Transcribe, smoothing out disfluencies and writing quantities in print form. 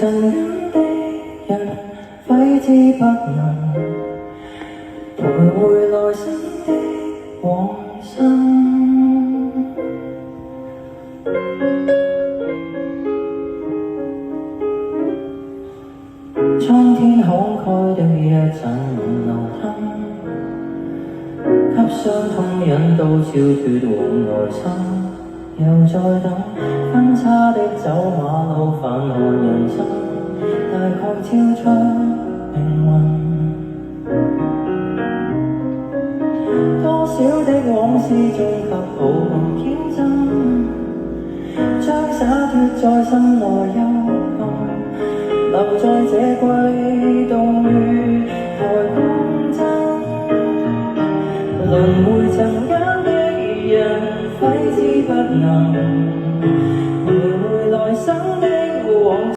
曾經的人揮之不能，徘徊來生的往生。蒼天慷慨的一陣流燈，給傷痛引導超脫往來生。又在等分岔的走馬路，繁寒人生，大概超出命運。多少的往事終給抱憾天真，將灑脫在心內幽暗，留在這季度月台共振。輪迴曾間的人揮之不能，